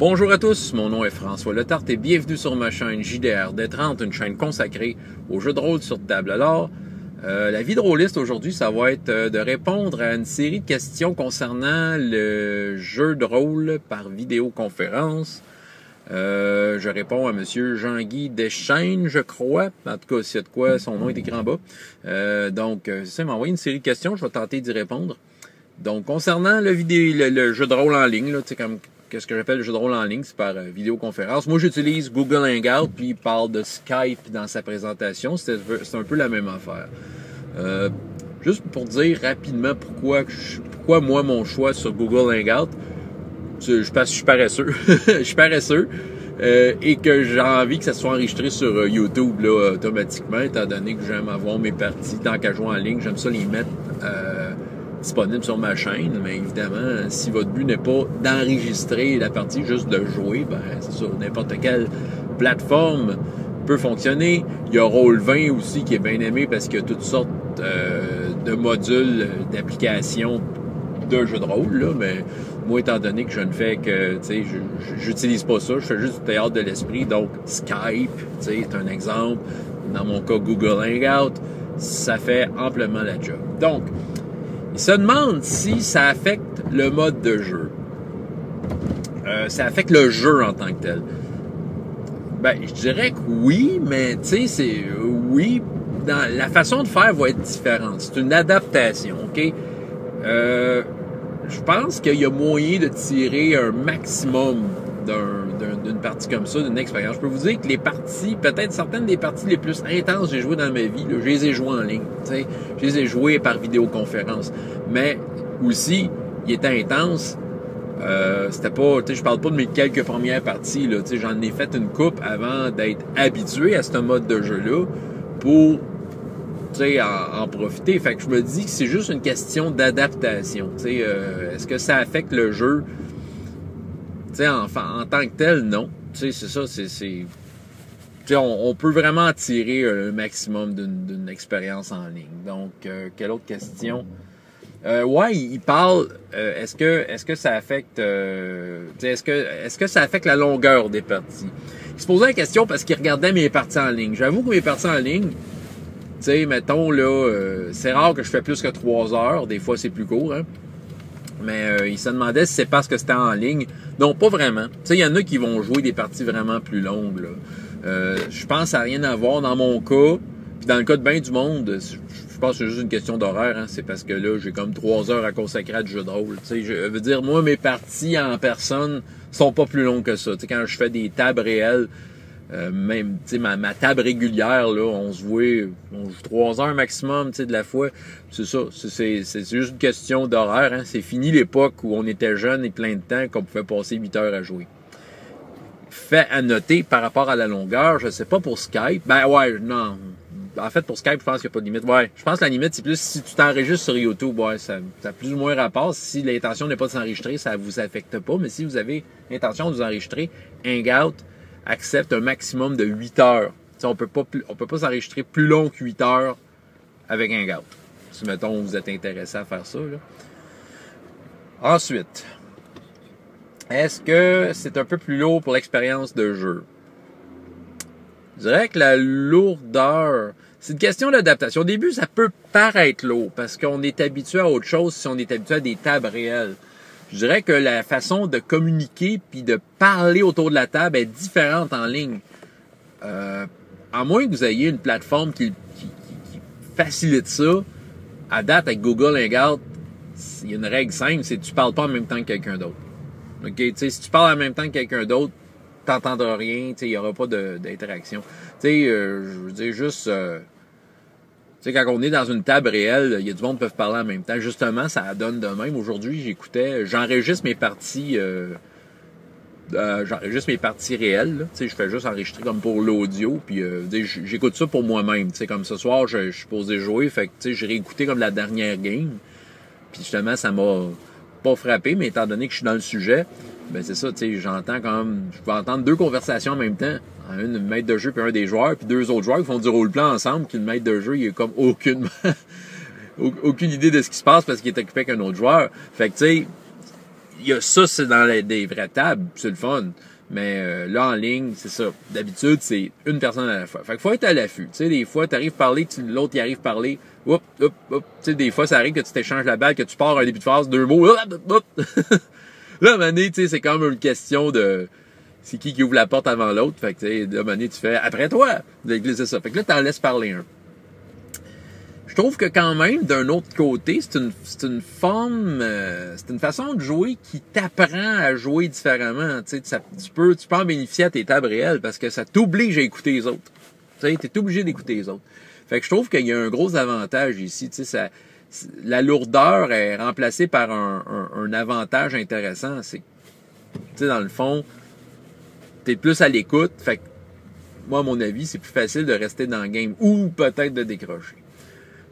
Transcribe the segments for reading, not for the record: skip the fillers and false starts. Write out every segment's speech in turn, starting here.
Bonjour à tous, mon nom est François Letarte et bienvenue sur ma chaîne JDR D30, une chaîne consacrée aux jeux de rôle sur table. Alors, la vie de rôliste aujourd'hui, ça va être de répondre à une série de questions concernant le jeu de rôle par vidéoconférence. Je réponds à Monsieur Jean-Guy Deschênes, je crois. En tout cas, s'il y a de quoi, son nom est écrit en bas. Donc, ça, il m'a envoyé une série de questions, je vais tenter d'y répondre. Donc, concernant le jeu de rôle en ligne, là, tu sais, comme qu'est-ce que j'appelle le jeu de rôle en ligne, c'est par vidéoconférence. Moi, j'utilise Google Hangout, puis il parle de Skype dans sa présentation. C'est un peu la même affaire. Juste pour dire rapidement pourquoi moi, mon choix sur Google Hangout, je suis paresseux. Je suis paresseux. Et que j'ai envie que ça soit enregistré sur YouTube là, automatiquement, étant donné que j'aime avoir mes parties, tant qu'à jouer en ligne, j'aime ça les mettre disponibles sur ma chaîne, mais évidemment, si votre but n'est pas d'enregistrer la partie, juste de jouer, ben c'est sûr, n'importe quelle plateforme peut fonctionner. Il y a Roll20 aussi qui est bien aimé parce qu'il y a toutes sortes de modules d'applications de jeux de rôle, là, mais moi, étant donné que je ne fais que, tu sais, j'utilise pas ça, je fais juste du théâtre de l'esprit, donc Skype, tu sais, c'est un exemple. Dans mon cas, Google Hangout, ça fait amplement la job. Donc, il se demande si ça affecte le mode de jeu. Ça affecte le jeu en tant que tel. Ben, je dirais que oui, mais tu sais, oui, la façon de faire va être différente. C'est une adaptation, OK? Je pense qu'il y a moyen de tirer un maximum d'une partie comme ça, d'une expérience. Je peux vous dire que les parties, peut-être certaines des parties les plus intenses que j'ai jouées dans ma vie, là, je les ai jouées en ligne. T'sais. Je les ai jouées par vidéoconférence. Mais aussi, il était intense. C'était pas, je parle pas de mes quelques premières parties. Là, j'en ai fait une coupe avant d'être habitué à ce mode de jeu-là pour en profiter. Fait que je me dis que c'est juste une question d'adaptation. Est-ce que ça affecte le jeu? En tant que tel, non. C'est ça, on peut vraiment tirer un maximum d'une expérience en ligne. Donc, quelle autre question? Ouais, il parle. Est-ce que ça affecte est-ce que ça affecte la longueur des parties? Il se posait la question parce qu'il regardait mes parties en ligne. J'avoue que mes parties en ligne, mettons, là, c'est rare que je fais plus que 3 heures. Des fois, c'est plus court, hein. Mais il se demandait si c'est parce que c'était en ligne. Non, pas vraiment. Il y en a qui vont jouer des parties vraiment plus longues, là. Je pense que ça n'a rien à voir dans mon cas. Puis dans le cas de bien du monde, je pense que c'est juste une question d'horaire. Hein. C'est parce que là, j'ai comme 3 heures à consacrer à du jeu de rôle. Je veux dire, moi, mes parties en personne sont pas plus longues que ça. Quand je fais des tables réelles, même ma table régulière, là, on joue 3 heures maximum de la fois. C'est ça. C'est juste une question d'horaire. Hein. C'est fini l'époque où on était jeune et plein de temps qu'on pouvait passer 8 heures à jouer. Fait à noter par rapport à la longueur, je sais pas pour Skype. Ben ouais, non. En fait, pour Skype, je pense qu'il n'y a pas de limite. Ouais, je pense que la limite, c'est plus si tu t'enregistres sur YouTube. Ouais, ça a plus ou moins rapport. Si l'intention n'est pas de s'enregistrer, ça vous affecte pas. Mais si vous avez l'intention de vous enregistrer, Hangout accepte un maximum de 8 heures. T'sais, on peut pas s'enregistrer plus long que 8 heures avec Hangout. Si, mettons, vous êtes intéressé à faire ça. Là. Ensuite, est-ce que c'est un peu plus lourd pour l'expérience de jeu? Je dirais que la lourdeur, c'est une question d'adaptation. Au début, ça peut paraître lourd parce qu'on est habitué à autre chose si on est habitué à des tables réelles. Je dirais que la façon de communiquer puis de parler autour de la table est différente en ligne. À moins que vous ayez une plateforme qui facilite ça, à date avec Google Hangout, il y a une règle simple, c'est que tu parles pas en même temps que quelqu'un d'autre. Okay? Si tu parles en même temps que quelqu'un d'autre, t'entendras rien, il n'y aura pas d'interaction. Je veux dire juste... quand on est dans une table réelle, il y a du monde qui peuvent parler en même temps. Justement, ça donne de même. Aujourd'hui, j'enregistre mes parties réelles. Là. Je fais juste enregistrer comme pour l'audio. Puis j'écoute ça pour moi-même. Comme ce soir, je suis posé jouer. Fait que j'ai réécouté comme la dernière game. Puis justement, ça m'a pas frappé, mais étant donné que je suis dans le sujet, ben c'est ça, j'entends comme... Je peux entendre 2 conversations en même temps. Un maître de jeu puis un des joueurs, puis 2 autres joueurs qui font du rôle-plan ensemble, puis le maître de jeu, il a comme aucune idée de ce qui se passe parce qu'il est occupé avec un autre joueur. Fait que, il y a ça, c'est dans des vraies tables, c'est le fun. Mais là, en ligne, c'est ça. D'habitude, c'est une personne à la fois. Fait qu'il faut être à l'affût. Tu sais, des fois, tu arrives à parler, l'autre, il arrive à parler. Hop, hop, hop. Tu sais, des fois, ça arrive que tu t'échanges la balle, que tu pars à un début de phase, 2 mots. Hop, hop, hop. Là, à un moment donné, tu sais, c'est comme une question de... C'est qui ouvre la porte avant l'autre. Fait que, tu sais, à un moment donné, tu fais « Après toi! » C'est ça. Fait que là, t'en laisses parler un. Je trouve que quand même, d'un autre côté, c'est une forme, c'est une façon de jouer qui t'apprend à jouer différemment. Tu sais, tu peux en bénéficier à tes tables réelles parce que ça t'oblige à écouter les autres. Tu sais, t'es obligé d'écouter les autres. Fait que je trouve qu'il y a un gros avantage ici. Tu sais, la lourdeur est remplacée par un avantage intéressant. C'est, tu sais, dans le fond, t'es plus à l'écoute. Fait que moi, à mon avis, c'est plus facile de rester dans le game ou peut-être de décrocher.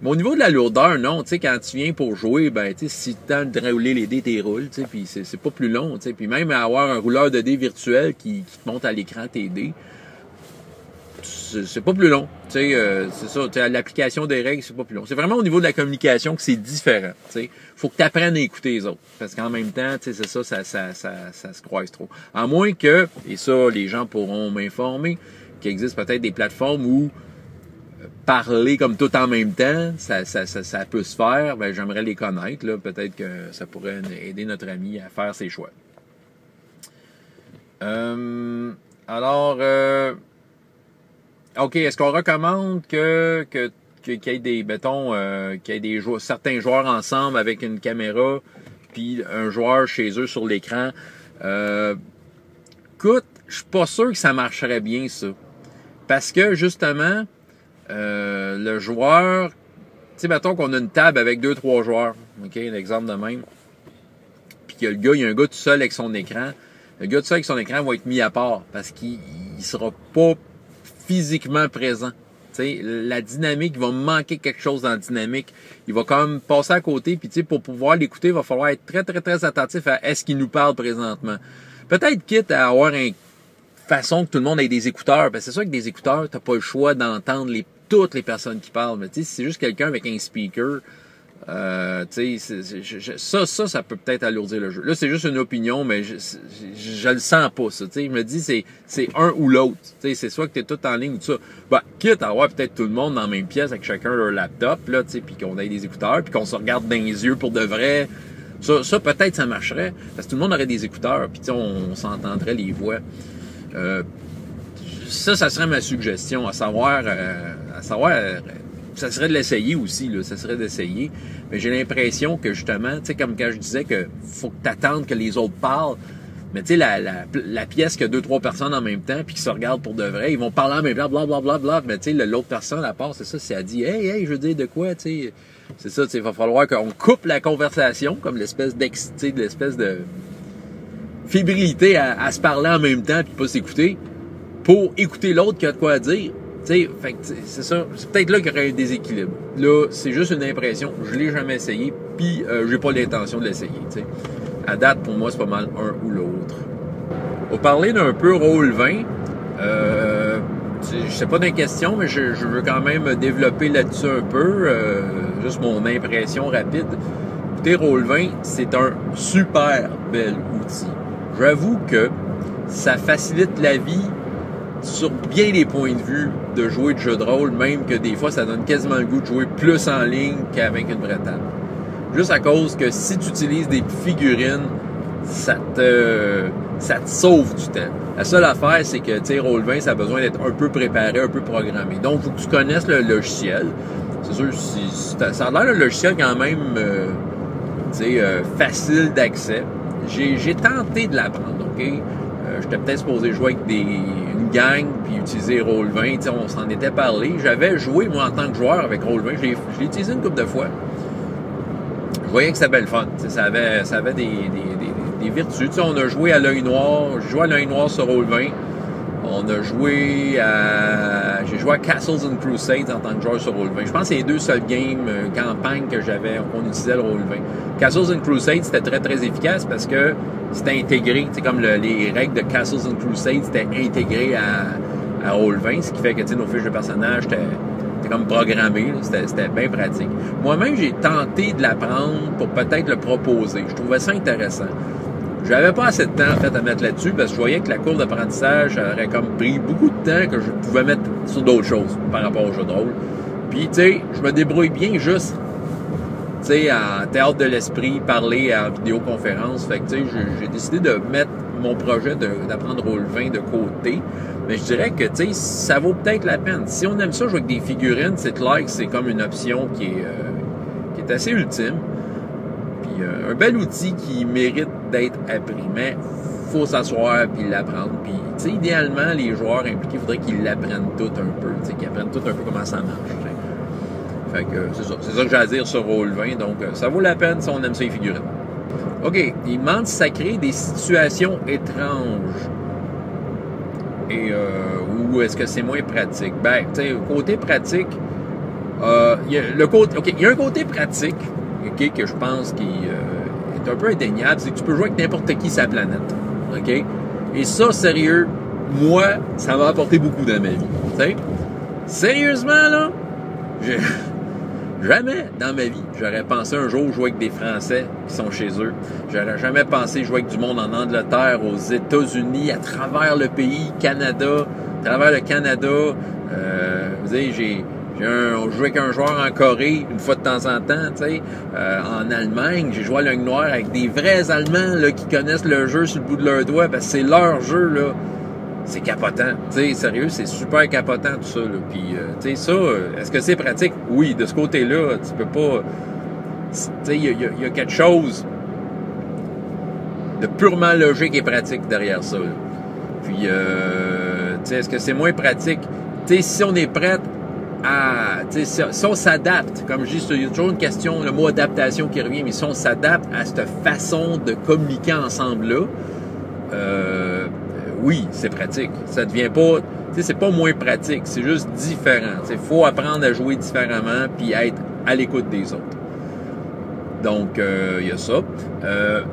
Mais au niveau de la lourdeur, non, tu sais, quand tu viens pour jouer, ben, tu sais, si tu as de rouler les dés, t'es roules, tu sais, puis c'est pas plus long, tu sais, puis même avoir un rouleur de dés virtuel qui te monte à l'écran tes dés, c'est pas plus long, tu sais, c'est ça, tu sais, l'application des règles, c'est pas plus long. C'est vraiment au niveau de la communication que c'est différent, tu sais. Faut que tu apprennes à écouter les autres, parce qu'en même temps, tu sais, c'est ça se croise trop. À moins que, et ça, les gens pourront m'informer, qu'il existe peut-être des plateformes où parler comme tout en même temps, ça peut se faire. Ben, j'aimerais les connaître. Là. Peut-être que ça pourrait aider notre ami à faire ses choix. OK, est-ce qu'on recommande qu'il y ait des, mettons, qu'il y ait des joueurs, certains joueurs ensemble avec une caméra, puis un joueur chez eux sur l'écran? Écoute, je suis pas sûr que ça marcherait bien, ça. Parce que, justement, le joueur, tu sais, mettons qu'on a une table avec 2-3 joueurs, OK, un exemple de même, puis que il y a un gars tout seul avec son écran, le gars tout seul avec son écran va être mis à part, parce qu'il sera pas physiquement présent. Tu sais, la dynamique, il va manquer quelque chose dans la dynamique. Il va quand même passer à côté, puis tu sais, pour pouvoir l'écouter, il va falloir être très, très, très attentif à est-ce qu'il nous parle présentement. Peut-être quitte à avoir une façon que tout le monde ait des écouteurs. Ben, c'est sûr que des écouteurs, t'as pas le choix d'entendre toutes les personnes qui parlent. Mais tu sais, si c'est juste quelqu'un avec un speaker, tu sais, ça peut peut-être alourdir le jeu. Là, c'est juste une opinion, mais je le sens pas, ça. Tu sais, je me dis, c'est un ou l'autre. Tu sais, c'est soit que t'es tout en ligne ou tout ça. Ben, quitte à avoir peut-être tout le monde dans la même pièce avec chacun leur laptop, là, tu sais, puis qu'on ait des écouteurs, puis qu'on se regarde dans les yeux pour de vrai. Ça peut-être, ça marcherait. Parce que tout le monde aurait des écouteurs, puis tu sais, on s'entendrait les voix. Ça serait ma suggestion, à savoir, ça serait de l'essayer aussi, là, ça serait d'essayer. Mais j'ai l'impression que justement, tu sais, comme quand je disais que faut que t'attendes que les autres parlent, mais tu sais, la pièce que 2-3 personnes en même temps, puis qui se regardent pour de vrai, ils vont parler en même temps, blablabla, mais tu sais, l'autre personne à part, c'est ça, c'est elle dit, hey, je veux dire de quoi, tu sais, c'est ça, tu sais, il va falloir qu'on coupe la conversation, comme l'espèce d'excité, de l'espèce de fébrilité à se parler en même temps puis pas s'écouter pour écouter l'autre qui a de quoi dire. Tu sais, fait que c'est ça, c'est peut-être là qu'il y aurait un déséquilibre. Là, c'est juste une impression, je l'ai jamais essayé puis j'ai pas l'intention de l'essayer, tu sais. À date, pour moi, c'est pas mal un ou l'autre. On va parler d'un peu Roll20. Je sais pas d'une question, mais je veux quand même développer là-dessus un peu. Juste mon impression rapide. Écoutez, Roll20, c'est un super bel outil. J'avoue que ça facilite la vie sur bien des points de vue de jouer de jeu de rôle, même que des fois, ça donne quasiment le goût de jouer plus en ligne qu'avec une vraie table. Juste à cause que si tu utilises des figurines, ça te sauve du temps. La seule affaire, c'est que, tu sais, Roll20, ça a besoin d'être un peu préparé, un peu programmé. Donc, il faut que tu connaisses le logiciel. C'est sûr, ça a l'air un logiciel quand même, facile d'accès. J'ai tenté de l'apprendre, OK? J'étais peut-être supposé jouer avec une gang puis utiliser Roll20. Tu sais, on s'en était parlé. J'avais joué, moi, en tant que joueur avec Roll20. Je l'ai utilisé une couple de fois. Je voyais que c'était belle fun. Ça avait des vertus. Tu sais, on a joué à l'œil noir. J'ai joué à l'œil noir sur Roll20. On a joué à... J'ai joué à Castles and Crusades en tant que joueur sur Roll20. Je pense que c'est les deux seuls games campagnes qu'on utilisait le Roll20. Castles and Crusades, c'était très, très efficace parce que c'était intégré. Tu sais, comme les règles de Castles and Crusades, c'était intégré à Roll20, ce qui fait que, tu sais, nos fiches de personnages étaient comme programmées. C'était bien pratique. Moi-même, j'ai tenté de l'apprendre pour peut-être le proposer. Je trouvais ça intéressant. J'avais pas assez de temps, en fait, à mettre là-dessus, parce que je voyais que la courbe d'apprentissage aurait comme pris beaucoup de temps que je pouvais mettre sur d'autres choses par rapport au jeu de rôle. Puis, tu sais, je me débrouille bien juste, tu sais, en théâtre de l'esprit, parler en vidéoconférence. Fait que, tu sais, j'ai décidé de mettre mon projet d'apprendre Roll20 de côté. Mais je dirais que, tu sais, ça vaut peut-être la peine. Si on aime ça jouer avec des figurines, c'est clair que c'est comme une option qui est assez ultime. Puis un bel outil qui mérite d'être appris. Mais faut s'asseoir puis l'apprendre. Puis, tu sais, idéalement, les joueurs impliqués, il faudrait qu'ils l'apprennent tout un peu. Tu sais, qu'ils apprennent tout un peu comment ça marche. T'sais. Fait que c'est ça. C'est ça que j'ai à dire sur Roll20. Donc, ça vaut la peine si on aime ça les figurines. OK. Il demande si ça crée des situations étranges. Et ou est-ce que c'est moins pratique? Ben, tu sais, côté pratique, il y a un côté pratique, OK, que je pense qui est un peu indéniable, c'est que tu peux jouer avec n'importe qui sur la planète. OK? Et ça, sérieux, moi, ça m'a apporté beaucoup dans ma vie. Tu sais? Sérieusement, là, jamais dans ma vie, j'aurais pensé un jour jouer avec des Français qui sont chez eux. J'aurais jamais pensé jouer avec du monde en Angleterre, aux États-Unis, à travers le pays, Canada, à travers le Canada. Vous savez, on joue avec un joueur en Corée une fois de temps en temps, tu sais. En Allemagne, j'ai joué à l'Aigle Noire avec des vrais Allemands là, qui connaissent le jeu sur le bout de leurs doigts, parce que c'est leur jeu, là. C'est capotant. Tu sais, sérieux, c'est super capotant tout ça, là. Puis, tu sais, ça, est-ce que c'est pratique? Oui, de ce côté-là, tu peux pas... Tu sais, il y a quelque chose de purement logique et pratique derrière ça, là. Puis, tu sais, est-ce que c'est moins pratique? Tu sais, si on est prêt à... Tu sais, si on s'adapte, comme je dis, il y a toujours une question, le mot adaptation qui revient, mais si on s'adapte à cette façon de communiquer ensemble-là, oui, c'est pratique. Ça devient pas... Tu sais, c'est pas moins pratique, c'est juste différent. Il faut apprendre à jouer différemment puis être à l'écoute des autres. Donc, il y a ça.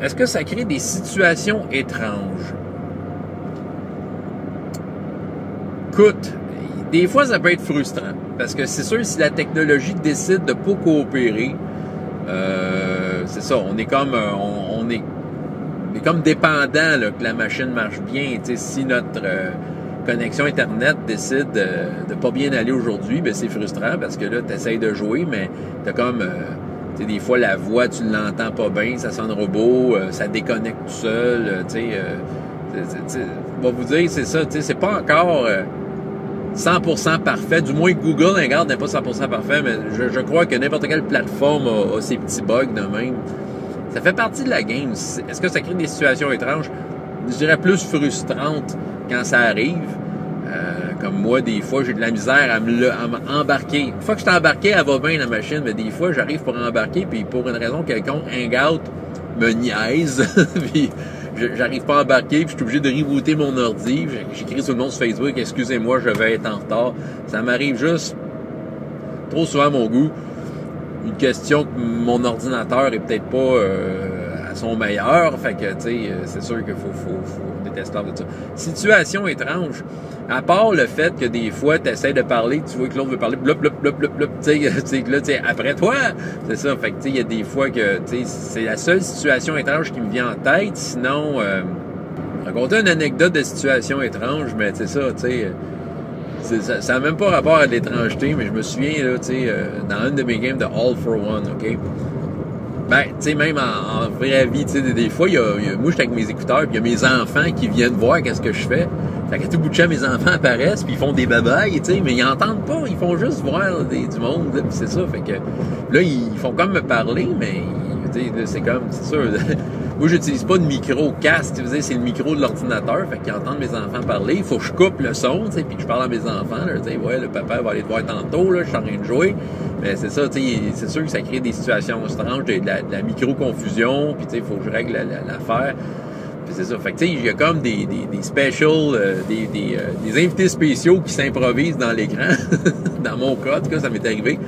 Est-ce que ça crée des situations étranges? Écoute, des fois, ça peut être frustrant. Parce que c'est sûr, si la technologie décide de pas coopérer, c'est ça, on est comme... on est comme dépendant là, que la machine marche bien. T'sais, si notre connexion Internet décide de pas bien aller aujourd'hui, ben c'est frustrant parce que là, tu essaies de jouer, mais t'as comme... des fois, la voix, tu l'entends pas bien, ça sonne robot, ça déconnecte tout seul. On va vous dire, c'est ça, c'est pas encore 100% parfait. Du moins, Google, regarde, n'est pas 100% parfait, mais je crois que n'importe quelle plateforme a ses petits bugs de même. Ça fait partie de la game. Est-ce que ça crée des situations étranges? Je dirais plus frustrantes quand ça arrive. Comme moi, des fois, j'ai de la misère à m'embarquer. Une fois que je suis embarqué, elle va bien, la machine, mais des fois, j'arrive pour embarquer, puis pour une raison quelconque, Hangout me niaise, puis j'arrive pas à embarquer, puis je suis obligé de rebooter mon ordi. J'écris sur le nom sur Facebook, excusez-moi, je vais être en retard. Ça m'arrive juste trop souvent à mon goût. Une question que mon ordinateur est peut-être pas à son meilleur, fait que, tu sais, c'est sûr qu'il faut détester de ça. Situation étrange, à part le fait que des fois, tu essaies de parler, tu vois que l'autre veut parler, blop, blop, blop, blop, blop, tu sais, là, tu sais, après toi, c'est ça, fait que, tu sais, il y a des fois que, tu sais, c'est la seule situation étrange qui me vient en tête, sinon, raconter une anecdote de situation étrange, mais c'est ça, tu sais, ça n'a même pas rapport à l'étrangeté, mais je me souviens, là, tu sais, dans une de mes games de All for One, OK? Ben, tu sais, même en vraie vie, tu sais, des fois, moi, j'étais avec mes écouteurs, puis il y a mes enfants qui viennent voir qu'est-ce que je fais. Fait qu'à tout bout de champ, mes enfants apparaissent, puis ils font des babayes, tu sais, mais ils entendent pas, ils font juste voir du monde, puis c'est ça. Fait que là, ils font comme me parler, mais, tu sais, c'est comme, c'est sûr... Moi, j'utilise pas de micro-casque, tu sais, c'est le micro de l'ordinateur, fait qu'ils entendent mes enfants parler. Il faut que je coupe le son, tu sais, puis que je parle à mes enfants, là, tu sais, ouais, le papa va aller te voir tantôt, là, je suis en train de jouer. Mais c'est ça, tu sais, c'est sûr que ça crée des situations étranges, de la micro-confusion, puis tu sais, il faut que je règle l'affaire. Puis c'est ça, fait que tu sais, il y a comme des specials, des invités spéciaux qui s'improvisent dans l'écran. Dans mon cas, en tout cas, ça m'est arrivé.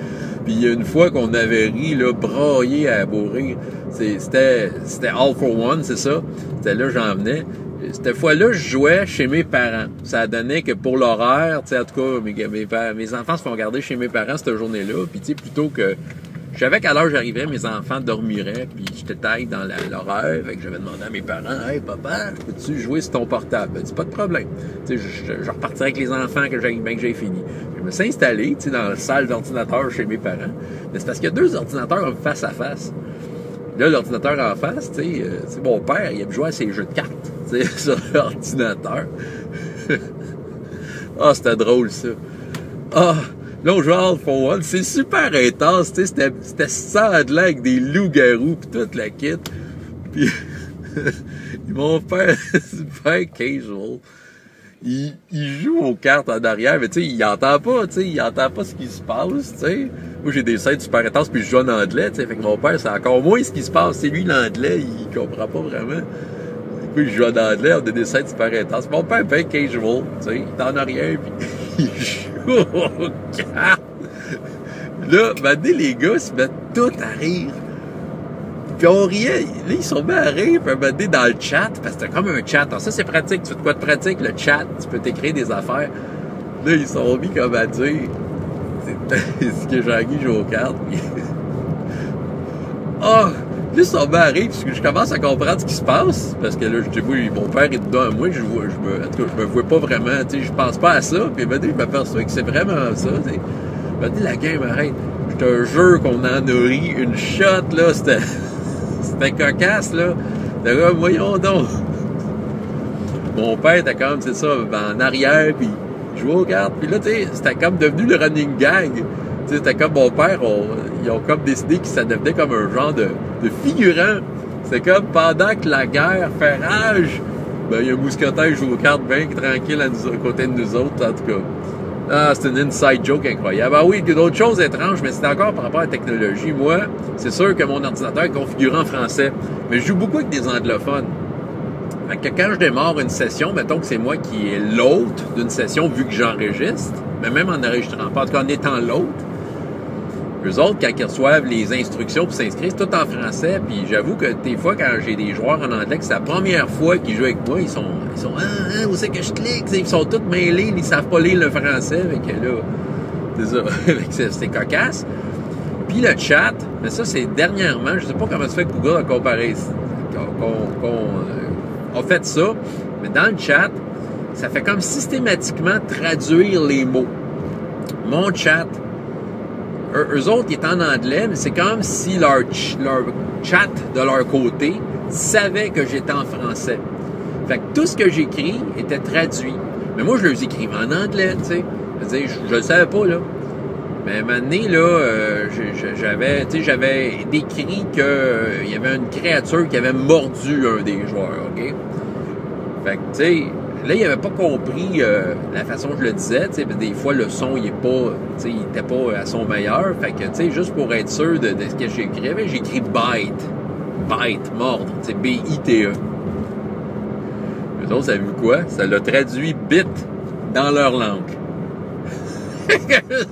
Puis une fois qu'on avait ri, là, braillé à bourrir, c'était All for One, c'est ça. C'était là que j'en venais. Cette fois-là, je jouais chez mes parents. Ça donnait que pour l'horaire, tu sais, en tout cas, mes enfants se font garder chez mes parents cette journée-là. Puis tu sais, plutôt que Je savais qu'à l'heure j'arrivais, mes enfants dormiraient, puis j'étais taille dans l'horaire. Fait que j'avais demandé à mes parents, « Hey, papa, peux-tu jouer sur ton portable? » Ben, c'est pas de problème. Tu sais, je repartirais avec les enfants que j'ai fini. Je me suis installé, tu sais, dans la salle d'ordinateur chez mes parents. Mais c'est parce qu'il y a 2 ordinateurs face à face. Là, l'ordinateur en face, tu sais, mon père, il aime jouer à ses jeux de cartes, tu sais, sur l'ordinateur. Ah, c'était drôle, ça. Ah, là, on joue à All for One. C'est super intense, tu sais. C'était ça de là avec des loups-garous pis toute la kit. Puis, mon père, c'est pas casual. Il joue aux cartes en arrière, mais tu sais, il entend pas, tu sais. Il entend pas ce qui se passe, tu sais. Moi, j'ai des scènes super intenses, puis je joue en anglais, tu sais. Fait que mon père, c'est encore moins ce qui se passe. C'est lui, l'anglais, il comprend pas vraiment. Puis je joue en anglais, on a des scènes super intenses. Mon père, ben casual, tu sais. Il est en arrière, puis il joue aux cartes. Là, maintenant, les gars se mettent tout à rire. Puis on riait. Là, ils sont mis à rire, puis maintenant, dans le chat, parce que c'est comme un chat. Alors ça, c'est pratique. Tu fais de quoi de pratique? Le chat, tu peux t'écrire des affaires. Là, ils sont mis comme à dire, c'est ce que Jean-Guy joue aux cartes. Puis... oh! Là, ils sont mis à rire, parce que je commence à comprendre ce qui se passe. Parce que là, je dis, oui, mon père est dedans. Moi, en tout cas, je me vois pas vraiment, tu sais, je pense pas à ça. Puis maintenant, je m'aperçois que c'est vraiment ça, tu sais. Maintenant, la game arrête. Je te jure qu'on en a ri une shot, là. C'était cocasse, là. T'es comme, voyons donc. Mon père était comme, c'est ça, en arrière, puis il jouait aux cartes. Puis là, tu sais, c'était comme devenu le running gag. Tu sais, c'était comme mon père, ils ont comme décidé que ça devenait comme un genre de figurant. C'est comme pendant que la guerre fait rage, ben, il y a un mousquetaire qui joue aux cartes bien tranquille à côté de nous autres, en tout cas. Ah, c'est une inside joke incroyable. Ah oui, il y a d'autres choses étranges, mais c'est encore par rapport à la technologie. Moi, c'est sûr que mon ordinateur est configuré en français, mais je joue beaucoup avec des anglophones. Fait que quand je démarre une session, mettons que c'est moi qui est l'hôte d'une session vu que j'enregistre, mais même en enregistrant pas, en tout cas en étant l'hôte, eux autres, quand ils reçoivent les instructions pour s'inscrire, c'est tout en français, puis j'avoue que des fois, quand j'ai des joueurs en anglais, que c'est la première fois qu'ils jouent avec moi, ils sont où c'est que je clique? Ils sont tous mêlés, ils savent pas lire le français, fait que là, c'est ça, c'est cocasse. Puis le chat, mais ça, c'est dernièrement, je sais pas comment ça fait que Google a comparé, qu'on a fait ça, mais dans le chat, ça fait comme systématiquement traduire les mots. Mon chat, eux autres, ils étaient en anglais, mais c'est comme si leur chat de leur côté savait que j'étais en français. Fait que tout ce que j'écris était traduit. Mais moi, je les écrivais en anglais, tu sais. Je le savais pas, là. Mais à un moment donné, là, j'avais décrit qu'il y avait une créature qui avait mordu un des joueurs, OK? Fait que, tu sais, là, il avait pas compris la façon que je le disais, tu sais, des fois, le son, il était pas à son meilleur. Fait que, tu sais, juste pour être sûr de ce que j'écrivais, j'écris bite. Bite, mordre, tu sais, B-I-T-E. Eux autres, ça a vu quoi? Ça l'a traduit bit dans leur langue. Eux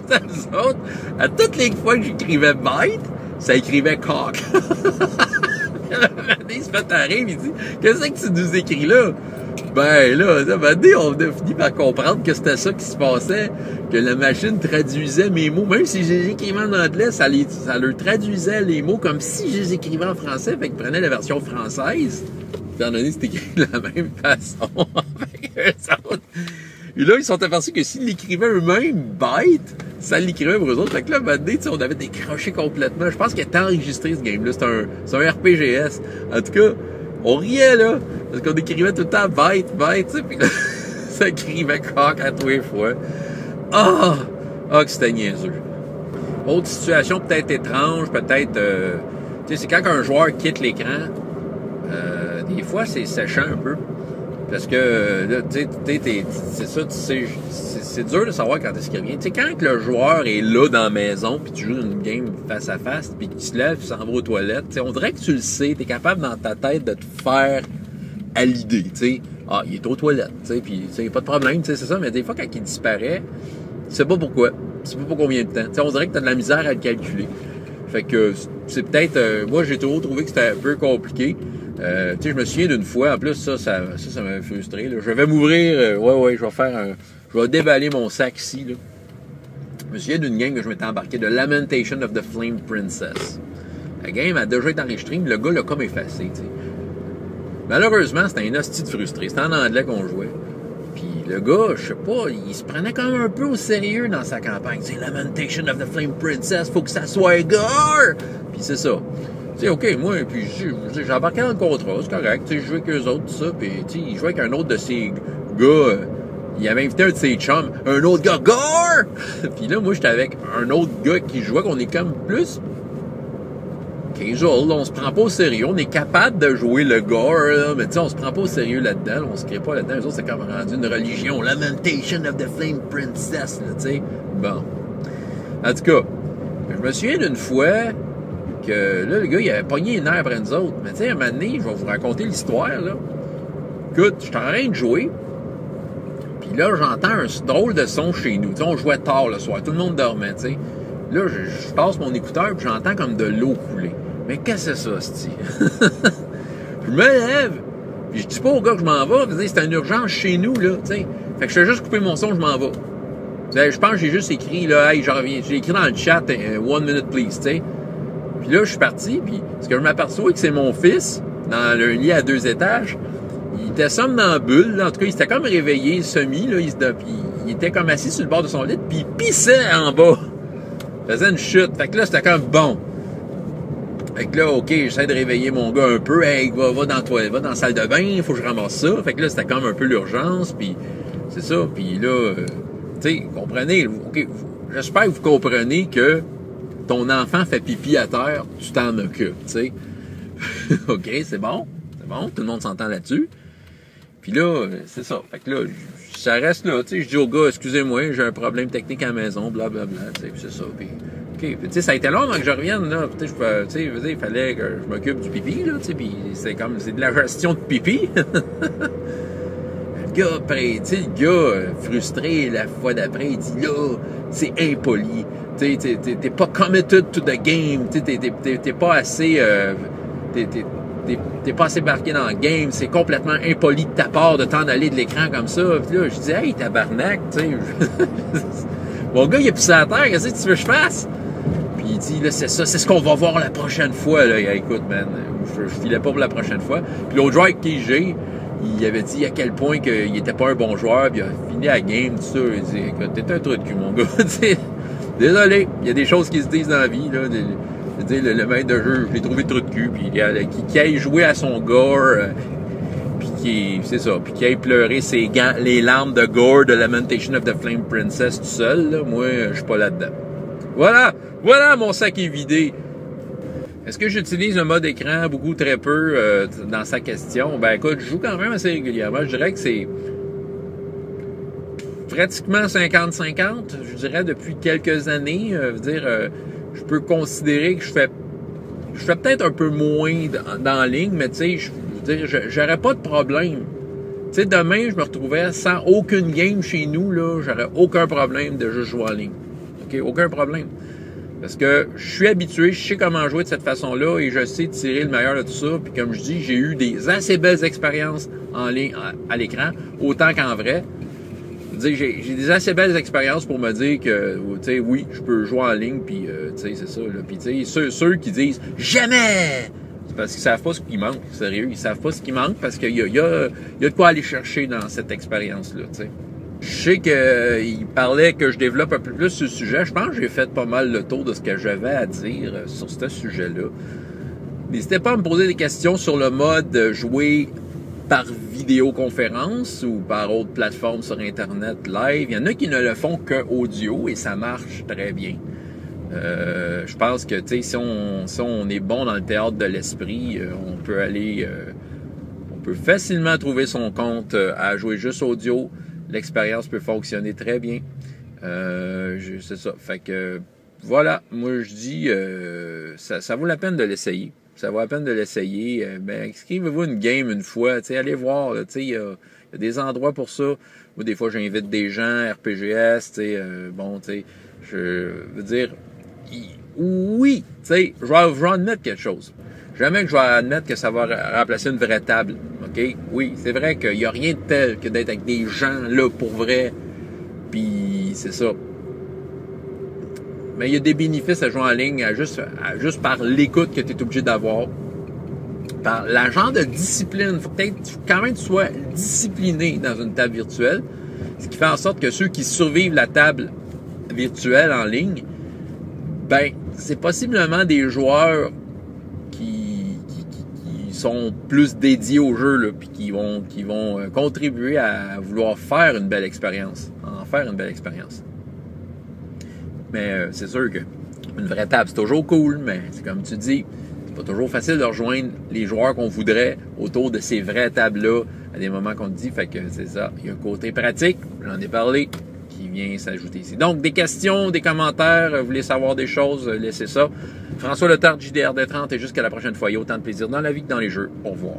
autres, à toutes les fois que j'écrivais bite, ça écrivait cock. Il se fait arriver, il dit, qu'est-ce que tu nous écris là? Ben là, on a fini par comprendre que c'était ça qui se passait, que la machine traduisait mes mots, même si je les écrivais en anglais, ça leur traduisait les mots comme si je les écrivais en français, fait qu'ils prenaient la version française, étant donné que c'était écrit de la même façon. Et là, ils sont aperçus que s'ils l'écrivaient eux-mêmes, bête, ça l'écrivait pour eux autres. Fait que là, maintenant, on avait décroché complètement. Je pense qu'il était enregistré, ce game-là. C'est un RPGS. En tout cas, on riait, là, parce qu'on écrivait tout le temps bête, tu sais, puis là, ça écrivait coq à tous les fois. Ah! Ah, que c'était niaiseux. Autre situation peut-être étrange, peut-être, tu sais, c'est quand un joueur quitte l'écran, des fois, c'est séchant un peu. Parce que, là, tu sais, c'est ça, tu sais, c'est dur de savoir quand est-ce qu'il revient. Tu sais, quand le joueur est là dans la maison, puis tu joues une game face à face, puis qu'il se lève, puis s'en va aux toilettes, tu sais, on dirait que tu le sais, t'es capable dans ta tête de te faire à l'idée, tu sais. Ah, il est aux toilettes, tu sais, puis, tu sais, pas de problème, tu sais, c'est ça, mais des fois, quand il disparaît, tu sais pas pourquoi, tu sais pas pour combien de temps. Tu sais, on dirait que t'as de la misère à le calculer. Fait que, c'est peut-être, moi, j'ai toujours trouvé que c'était un peu compliqué. Tu sais, je me souviens d'une fois, en plus, ça m'a frustré, là. Je vais m'ouvrir, je vais déballer mon sac ici, là. Je me souviens d'une game que je m'étais embarqué, de Lamentation of the Flame Princess. La game a déjà été enregistrée, mais le gars l'a comme effacé, tu sais. Malheureusement, c'était un hostie de frustré. C'était en anglais qu'on jouait. Puis le gars, je sais pas, il se prenait quand même un peu au sérieux dans sa campagne. C'est Lamentation of the Flame Princess, faut que ça soit gore! Puis c'est ça. Tu sais, OK, moi, puis j'ai embarqué dans le contrat, c'est correct. Tu sais, je jouais avec eux autres, tout ça. Puis, tu sais, il jouait avec un autre de ses gars. Il avait invité un de ses chums, un autre gars, gore! Puis là, moi, j'étais avec un autre gars qui jouait, qu'on est comme plus casual, là, on se prend pas au sérieux. On est capable de jouer le gore, là, mais tu sais, on se prend pas au sérieux là-dedans. On se crée pas là-dedans. Les autres, c'est comme rendu une religion. Lamentation of the Flame Princess, là, tu sais. Bon. En tout cas, je me souviens d'une fois que là, le gars, il avait pogné les nerfs après nous autres. Mais tu sais, un moment donné, je vais vous raconter l'histoire, là. Écoute, je suis en train de jouer. Puis là, j'entends un drôle de son chez nous. Tu sais, on jouait tard le soir. Tout le monde dormait, tu sais. Là, je passe mon écouteur puis j'entends comme de l'eau couler. Mais qu'est-ce que c'est ça, c'ti? Je me lève, puis je dis pas au gars que je m'en vais. C'est une urgence chez nous, là, tu sais. Fait que je fais juste couper mon son, je m'en vais. Je pense que j'ai juste écrit, là, hey, je reviens. J'ai écrit dans le chat, 1 minute please, tu sais. Puis là, je suis parti, puis ce que je m'aperçois, que c'est mon fils, dans le lit à 2 étages. Il était somnambule, là. En tout cas, il s'était comme réveillé, semi, là. Puis il était comme assis sur le bord de son lit, puis il pissait en bas. Il faisait une chute. Fait que là, c'était comme bon. Fait que là, OK, j'essaie de réveiller mon gars un peu. Hey, va dans la toilette, va dans la salle de bain, il faut que je ramasse ça. Fait que là, c'était comme un peu l'urgence, puis c'est ça. Puis là, tu sais, comprenez, OK, j'espère que vous comprenez que ton enfant fait pipi à terre, tu t'en occupes, tu sais. OK, c'est bon, tout le monde s'entend là-dessus. Puis là, c'est ça. Fait que là, ça reste là, tu sais, je dis au gars, excusez-moi, j'ai un problème technique à la maison, blablabla, tu sais, puis c'est ça. Puis, OK, puis tu sais, ça a été long avant que je revienne, là. Tu sais, il fallait que je m'occupe du pipi, là, tu sais, puis c'est de la gestion de pipi. Le gars, après, tu sais, le gars, frustré, la fois d'après, il dit, là, c'est impoli. Tu sais, t'es pas committed to the game, tu sais, t'es pas assez, t'es pas assez marqué dans le game, c'est complètement impoli de ta part de t'en aller de l'écran comme ça. Puis là, je dis, hey, tabarnak, tu sais. Mon gars, il a pissé à terre, qu'est-ce que tu veux que je fasse? Puis il dit, là, c'est ça, c'est ce qu'on va voir la prochaine fois, là. Écoute, man, je filais pas pour la prochaine fois. Puis l'autre joueur avec qui j'ai, il avait dit à quel point qu'il était pas un bon joueur, puis il a fini la game, tout ça. Il dit, écoute, t'es un trou de cul, mon gars. Désolé, il y a des choses qui se disent dans la vie, là. Je veux dire, le maître de jeu, je l'ai trouvé trou de cul, puis qui aille jouer à son gore, puis qui aille pleurer les larmes de gore de Lamentation of the Flame Princess tout seul, là. Moi, je suis pas là-dedans. Voilà, mon sac est vidé. Est-ce que j'utilise le mode écran beaucoup, très peu, dans sa question? Ben écoute, je joue quand même assez régulièrement. Je dirais que c'est pratiquement 50-50, je dirais, depuis quelques années. Je peux considérer que je fais peut-être un peu moins dans la ligne, mais tu sais, je veux dire, j'aurais pas de problème. Tu sais, demain, je me retrouvais sans aucune game chez nous, là, j'aurais aucun problème de juste jouer en ligne. OK? Aucun problème. Parce que je suis habitué, je sais comment jouer de cette façon-là et je sais tirer le meilleur de tout ça. Puis comme je dis, j'ai eu des assez belles expériences en ligne, à l'écran, autant qu'en vrai. J'ai des assez belles expériences pour me dire que, tu sais, oui, je peux jouer en ligne, puis, tu sais, c'est ça, là. Puis, tu sais, ceux qui disent « Jamais! » C'est parce qu'ils savent pas ce qui manque, sérieux. Ils savent pas ce qui manque parce qu'il y a de quoi aller chercher dans cette expérience-là, tu sais. Je sais qu'il parlait que je développe un peu plus ce sujet. Je pense que j'ai fait pas mal le tour de ce que j'avais à dire sur ce sujet-là. N'hésitez pas à me poser des questions sur le mode jouer par vidéoconférence ou par autre plateforme sur Internet live. Il y en a qui ne le font que audio et ça marche très bien. Je pense que, tu sais, si on est bon dans le théâtre de l'esprit, on peut facilement trouver son compte à jouer juste audio. L'expérience peut fonctionner très bien. C'est ça. Fait que, voilà, moi je dis, ça vaut la peine de l'essayer. Ça vaut la peine de l'essayer. Ben, inscrivez-vous une game une fois. Allez voir. Il y a des endroits pour ça. Moi, des fois, j'invite des gens, RPGS. Je veux dire, oui, je vais admettre quelque chose. Jamais que je vais admettre que ça va remplacer une vraie table. OK? Oui, c'est vrai qu'il n'y a rien de tel que d'être avec des gens là pour vrai. Puis, c'est ça. Mais il y a des bénéfices à jouer en ligne juste par l'écoute que tu es obligé d'avoir. Par la genre de discipline. Il faut peut-être quand même que tu sois discipliné dans une table virtuelle. Ce qui fait en sorte que ceux qui survivent la table virtuelle en ligne, ben, c'est possiblement des joueurs qui sont plus dédiés au jeu, là, puis qui vont contribuer à vouloir faire une belle expérience. En faire une belle expérience. Mais c'est sûr que une vraie table, c'est toujours cool, mais c'est comme tu dis, c'est pas toujours facile de rejoindre les joueurs qu'on voudrait autour de ces vraies tables-là à des moments qu'on te dit. Fait que c'est ça. Il y a un côté pratique, j'en ai parlé, qui vient s'ajouter ici. Donc, des questions, des commentaires, vous voulez savoir des choses, laissez ça. François Letarte, JDR D30, et jusqu'à la prochaine fois. Il y a autant de plaisir dans la vie que dans les jeux. Au revoir.